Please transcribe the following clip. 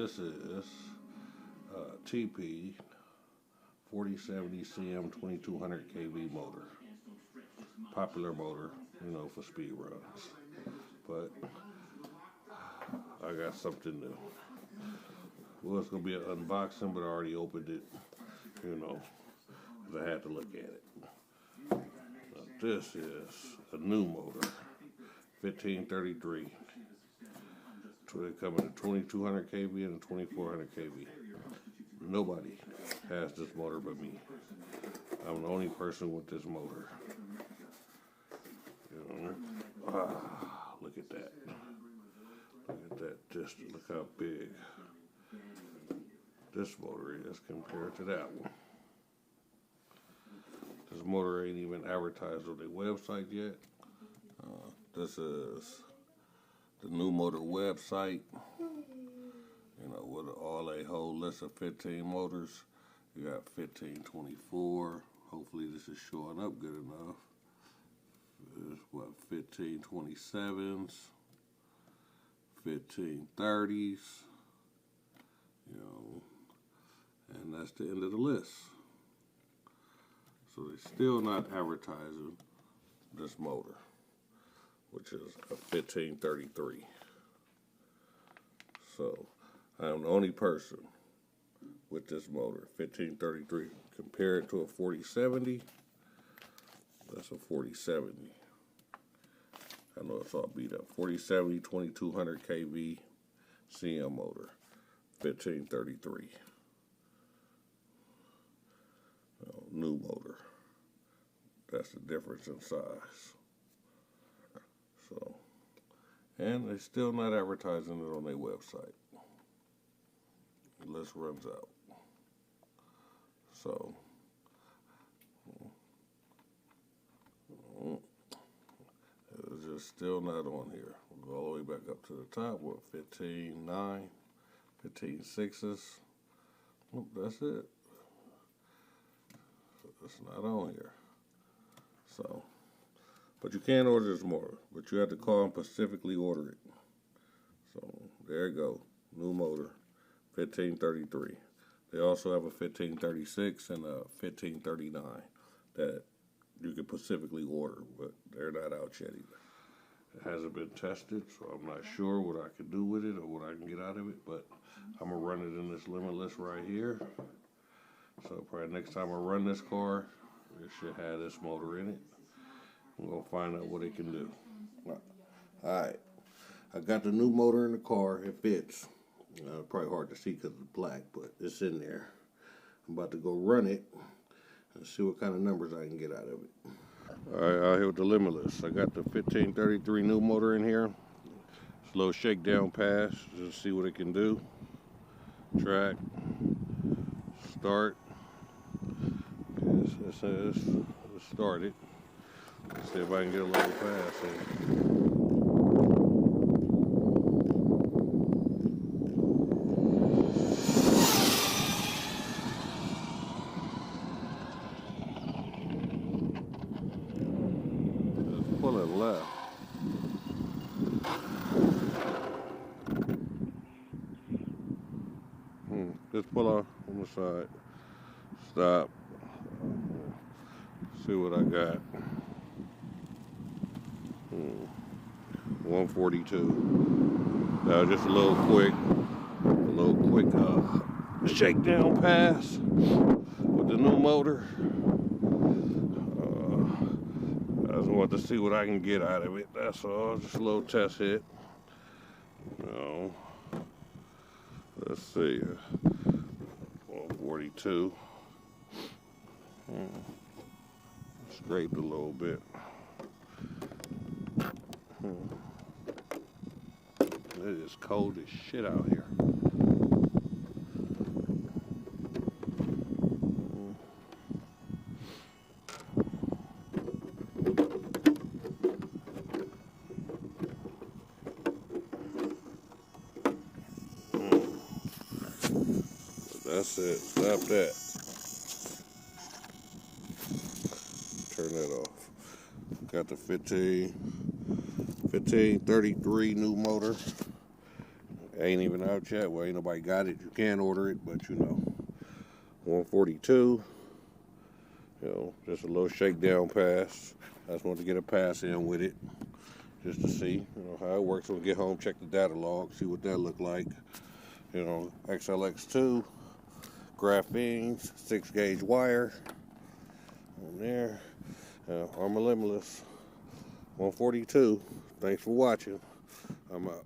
This is TP 4070 CM 2200 kV motor. Popular motor, you know, for speed runs. But I got something new. Well, it's going to be an unboxing, but I already opened it, you know, because I had to look at it. Now, this is a new motor, 1533. They come in a 2200 kV and a 2400 kV. Nobody has this motor but me. I'm the only person with this motor. You know? Look at that. Look at that distance. Look how big this motor is compared to that one. This motor ain't even advertised on their website yet. This is the new motor website. You know, with all a whole list of 15 motors. You got 1524. Hopefully this is showing up good enough. There's what, 1527s, 1530s, you know, and that's the end of the list. So they're still not advertising this motor, which is a 1533. So I'm the only person with this motor, 1533. Compare it to a 4070. That's a 4070. I know it's all beat up. 4070 2200 kV CM motor, 1533. New motor. That's the difference in size. So, and they're still not advertising it on their website. The list runs out. So, it's just still not on here. We'll go all the way back up to the top with 15.9, 15.6s. Oh, that's it. It's not on here. So, but you can order this motor, but you have to call and specifically order it. So, there you go. New motor, 1533. They also have a 1536 and a 1539 that you can specifically order, but they're not out yet either. It hasn't been tested, so I'm not sure what I can do with it or what I can get out of it, but I'm going to run it in this Limitless right here. So probably next time I run this car, it should have this motor in it. I'm going to find out what it can do. Alright, I got the new motor in the car. It fits. Probably hard to see because it's black, but it's in there. I'm about to go run it and see what kind of numbers I can get out of it. Alright, out here with the Limitless. I got the 1533 new motor in here. It's a little shakedown pass, just to see what it can do. Track, start. It says it started. Let's see if I can get a little pass in. Just pull it left. Just pull off on the side. Stop. See what I got. 142. Now just a little quick shakedown pass with the new motor. I just want to see what I can get out of it. That's all. Just a little test hit. No. Let's see. 142. Scraped a little bit. It is cold as shit out here. That's it. Stop that. Turn that off. Got the 1533 new motor. Ain't even out yet. Well, ain't nobody got it. You can order it, but you know, 142. You know, just a little shakedown pass. I just wanted to get a pass in with it, just to see, you know, how it works. When we get home, check the data log, see what that looked like. You know, XLX2, graphene, 6-gauge wire on there. Arrma Limitless, 142. Thanks for watching. I'm out.